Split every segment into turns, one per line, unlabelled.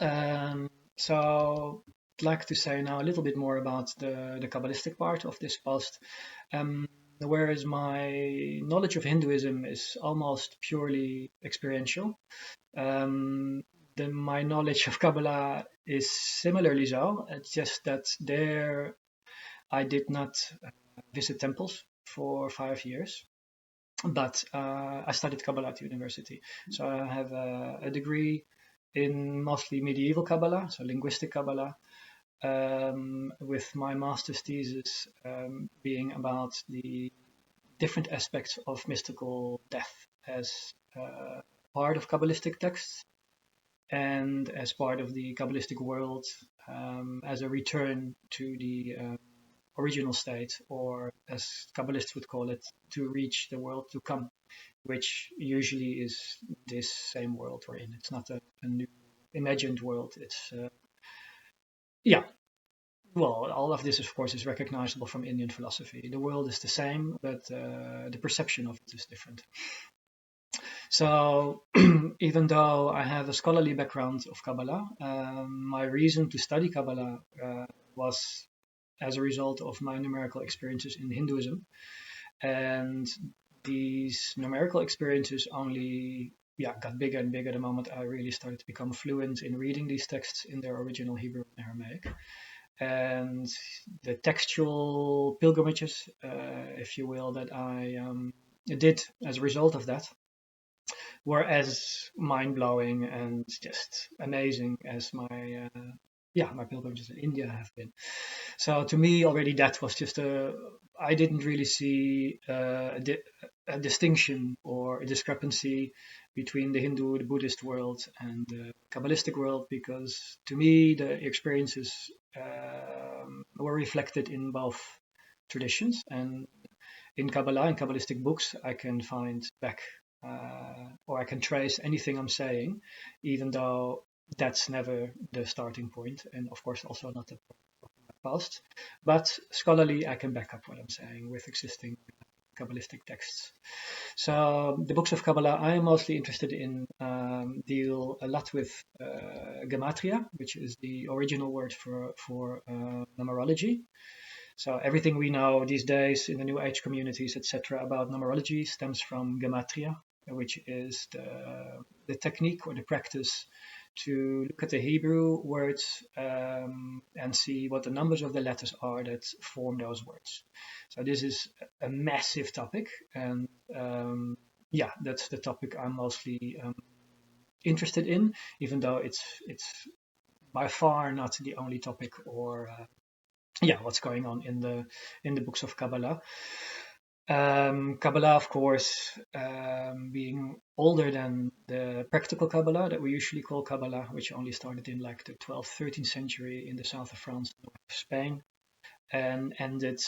So I'd like to say now a little bit more about the Kabbalistic part of this post. Whereas my knowledge of Hinduism is almost purely experiential, my knowledge of Kabbalah is similarly so. It's just that there I did not visit temples for 5 years, but I studied Kabbalah at university. So I have a degree in mostly medieval Kabbalah, so linguistic Kabbalah, with my master's thesis being about the different aspects of mystical death as part of Kabbalistic texts and as part of the Kabbalistic world, as a return to the original state, or as Kabbalists would call it, to reach the world to come, which usually is this same world we're in. It's not a new imagined world. It's yeah. Well, all of this, of course, is recognizable from Indian philosophy. The world is the same, but the perception of it is different. So, even though I have a scholarly background of Kabbalah, my reason to study Kabbalah was as a result of my numerical experiences in Hinduism. And these numerical experiences only got bigger and bigger the moment I really started to become fluent in reading these texts in their original Hebrew and Aramaic. And the textual pilgrimages, if you will, that I did as a result of that were as mind-blowing and just amazing as my pilgrimages in India have been. So to me, already that was just I didn't really see a distinction or a discrepancy between the Hindu, the Buddhist world, and the Kabbalistic world, because to me the experiences were reflected in both traditions. And in Kabbalah and Kabbalistic books, I can find back or I can trace anything I'm saying, even though that's never the starting point, and of course also not the past. But scholarly, I can back up what I'm saying with existing Kabbalistic texts. So the books of Kabbalah I am mostly interested in deal a lot with gematria, which is the original word for numerology. So everything we know these days in the New Age communities, etc., about numerology stems from gematria, which is the technique or the practice to look at the Hebrew words and see what the numbers of the letters are that form those words. So this is a massive topic, and that's the topic I'm mostly interested in, even though it's by far not the only topic or what's going on in the books of Kabbalah. Kabbalah, of course, being older than the practical Kabbalah that we usually call Kabbalah, which only started in like the 12th, 13th century in the south of France, north of Spain, and ended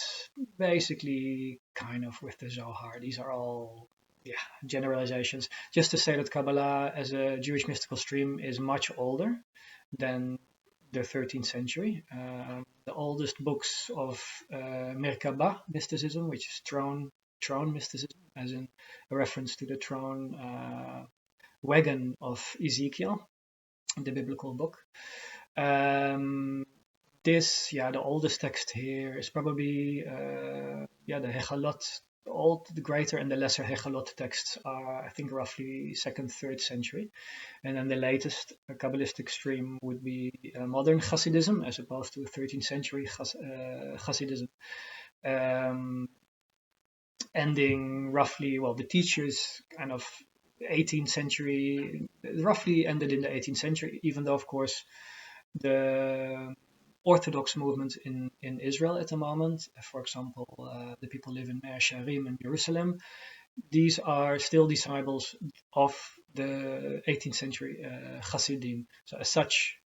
basically kind of with the Zohar. These are all generalizations. Just to say that Kabbalah as a Jewish mystical stream is much older than the 13th century. The oldest books of Merkabah mysticism, which is throne mysticism, as in a reference to the throne wagon of Ezekiel, the biblical book. The oldest text here is probably the Hechalot. The greater and the lesser Hechalot texts are, I think, roughly 2nd, 3rd century. And then the latest Kabbalistic stream would be modern Hasidism, as opposed to 13th century Hasidism. Ending roughly, the teachers kind of 18th century, roughly ended in the 18th century, even though, of course, the Orthodox movement in Israel at the moment, for example, the people live in Mea Shearim in Jerusalem, these are still disciples of the 18th century Hasidim. So as such,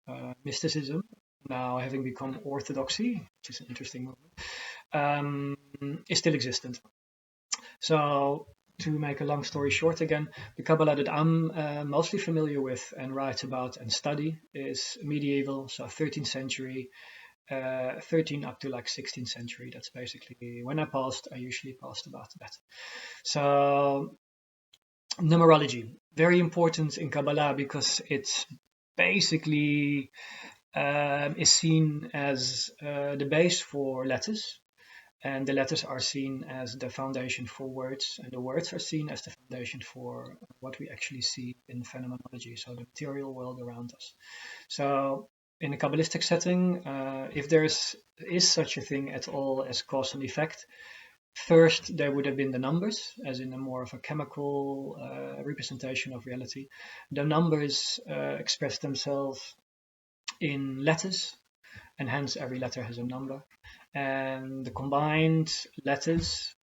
mysticism, now having become orthodoxy, which is an interesting movement, is still existent. So to make a long story short again, the Kabbalah that I'm mostly familiar with and write about and study is medieval, so 13th century, 13 up to like 16th century. That's basically when I usually passed about that. So numerology, very important in Kabbalah because it's basically is seen as the base for letters, and the letters are seen as the foundation for words, and the words are seen as the foundation for what we actually see in phenomenology, so the material world around us. So in a Kabbalistic setting, if there is such a thing at all as cause and effect, first there would have been the numbers, as in a more of a chemical representation of reality. The numbers express themselves in letters, and hence every letter has a number. And the combined letters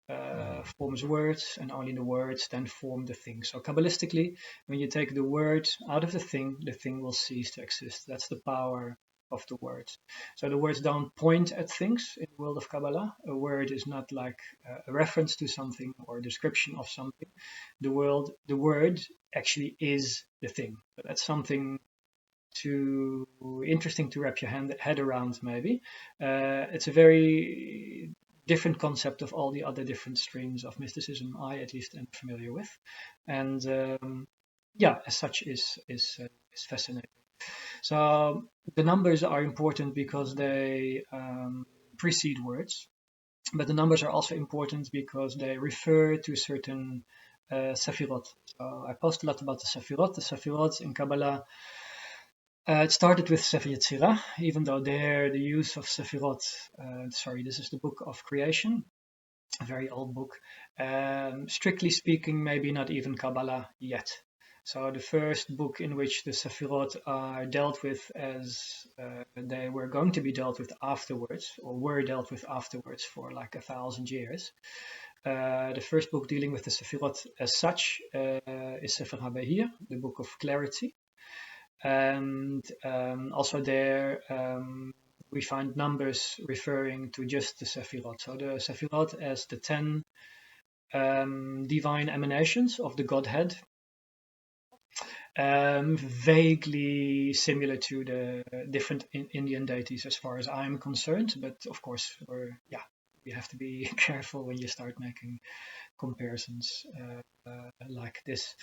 forms words, and only the words then form the thing. So Kabbalistically, when you take the word out of the thing will cease to exist. That's the power of the words. So the words don't point at things in the world of Kabbalah. A word is not like a reference to something or a description of something. The word actually is the thing. So that's something too interesting to wrap your head around, maybe. It's a very different concept of all the other different streams of mysticism I at least am familiar with, and as such is fascinating. So the numbers are important because they precede words, but the numbers are also important because they refer to certain sefirot. So I post a lot about the sefirot. The sefirot in Kabbalah, it started with Sefer Yetzirah, even though there the use of Sefirot, this is the book of creation, a very old book. Strictly speaking, maybe not even Kabbalah yet. So the first book in which the Sefirot are dealt with as they were going to be dealt with afterwards, or were dealt with afterwards for like 1,000 years. The first book dealing with the Sefirot as such is Sefer HaBehir, the book of clarity. And also there we find numbers referring to just the Sefirot. So the Sefirot as the 10 divine emanations of the Godhead, vaguely similar to the different Indian deities as far as I'm concerned, but of course we have to be careful when you start making comparisons like this.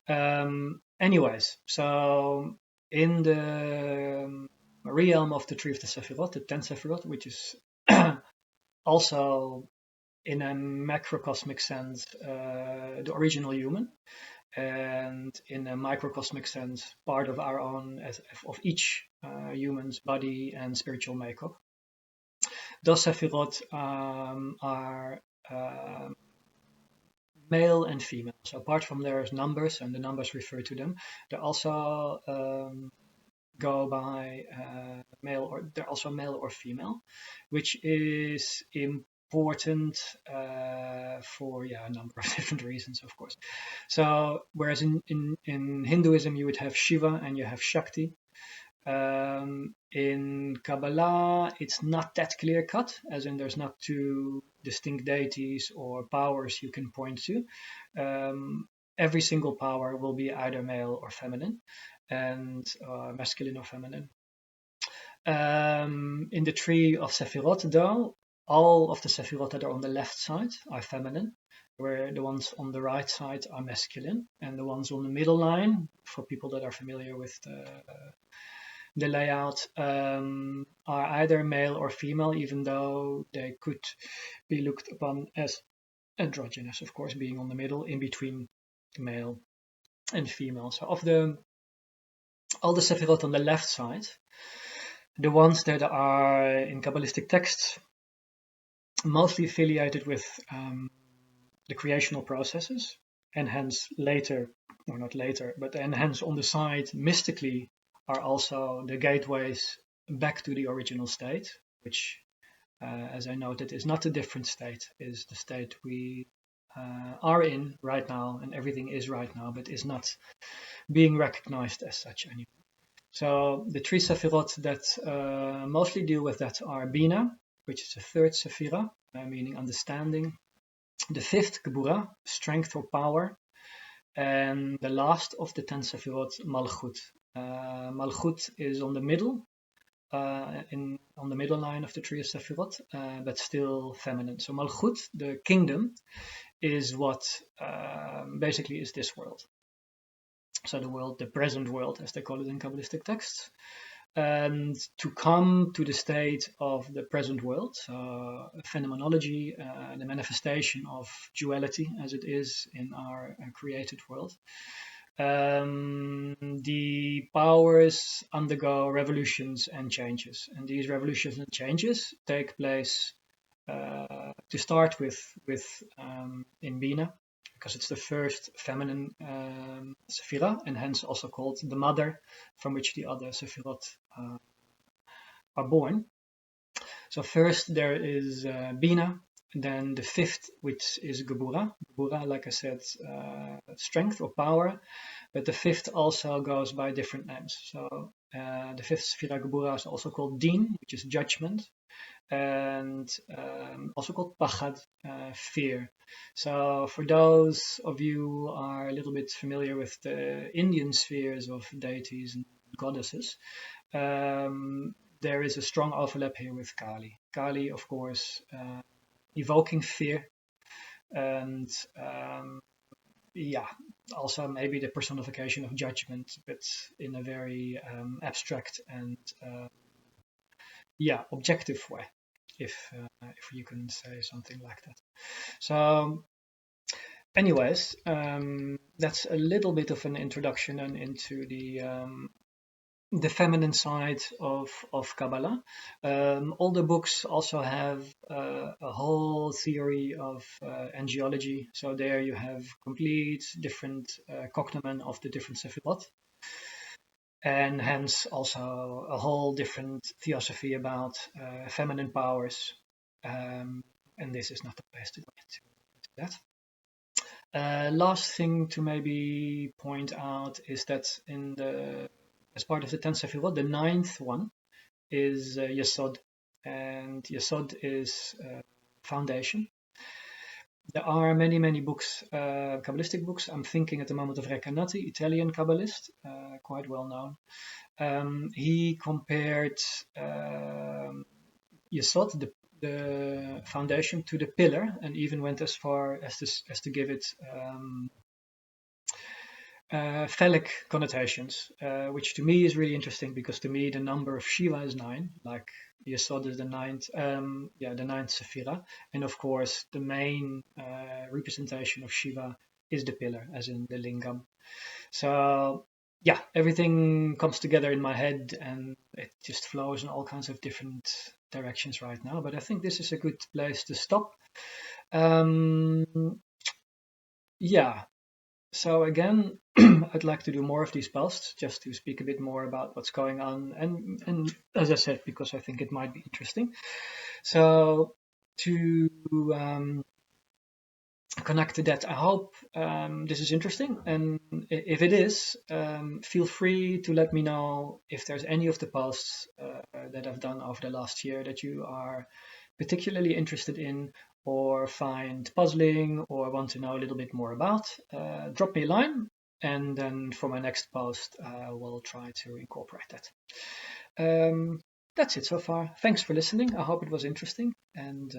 Anyways, so in the realm of the tree of the Sefirot, the 10 Sefirot, which is also in a macrocosmic sense the original human, and in a microcosmic sense part of our own, of each human's body and spiritual makeup. Those Sefirot are male and female. So apart from their numbers, and the numbers refer to them, they also go by they're also male or female, which is important for a number of different reasons, of course. So whereas in Hinduism you would have Shiva and you have Shakti, in Kabbalah it's not that clear cut, as in there's not two distinct deities or powers you can point to. Every single power will be either male or feminine, and masculine or feminine. In the tree of Sefirot, though, all of the Sefirot that are on the left side are feminine, where the ones on the right side are masculine, and the ones on the middle line, for people that are familiar with the layout, are either male or female, even though they could be looked upon as androgynous, of course, being on the middle in between male and female. So of all the Sefirot on the left side, the ones that are in Kabbalistic texts mostly affiliated with the creational processes, and hence later, or not later, but and hence on the side mystically are also the gateways back to the original state, which, as I noted, is not a different state, is the state we are in right now, and everything is right now, but is not being recognized as such anymore. So the three Sefirot that mostly deal with that are Bina, which is the third Sephira, meaning understanding. The fifth, Gebura, strength or power. And the last of the 10 Sefirot, Malchut. Malchut is on the middle, on the middle line of the tree of Sefirot, but still feminine. So Malchut, the kingdom, is what basically is this world. so the world, the present world, as they call it in Kabbalistic texts. And to come to the state of the present world, so phenomenology, the manifestation of duality as it is in our created world, the powers undergo revolutions and changes. And these revolutions and changes take place to start with in Bina, because it's the first feminine Sephira, and hence also called the mother from which the other Sephirot are born. So first there is Bina, then the fifth, which is Gebura. Gebura, like I said, strength or power, but the fifth also goes by different names. So the fifth Sephira Gebura is also called Din, which is judgment, and also called Pachad, fear. So for those of you who are a little bit familiar with the Indian spheres of deities and goddesses, there is a strong overlap here with Kali. Kali, of course, evoking fear, and also maybe the personification of judgment, but in a very abstract and objective way, if you can say something like that. So anyways, that's a little bit of an introduction and into the feminine side of Kabbalah. All the books also have a whole theory of angiology. So there you have complete different cognomen of the different Sephirot, and hence also a whole different theosophy about feminine powers. And this is not the place to go into that. Last thing to maybe point out is that as part of the 10 Sephirot, the 9th one is Yesod, and Yesod is foundation. There are many books, Kabbalistic books. I'm thinking at the moment of Recanati, Italian Kabbalist, quite well known. He compared Yesod, the foundation, to the pillar, and even went as far as to give it phallic connotations, which to me is really interesting, because to me the number of Shiva is 9, like Yesod is the ninth Sephira, and of course the main representation of Shiva is the pillar, as in the lingam. So yeah, everything comes together in my head, and it just flows in all kinds of different directions right now. But I think this is a good place to stop. So again, I'd like to do more of these posts, just to speak a bit more about what's going on, and as I said, because I think it might be interesting. So to connect to that, I hope this is interesting, and if it is, feel free to let me know if there's any of the posts that I've done over the last year that you are particularly interested in, or find puzzling, or want to know a little bit more about. Drop me a line, and then for my next post I will try to incorporate that. That's it so far. Thanks for listening. I hope it was interesting, and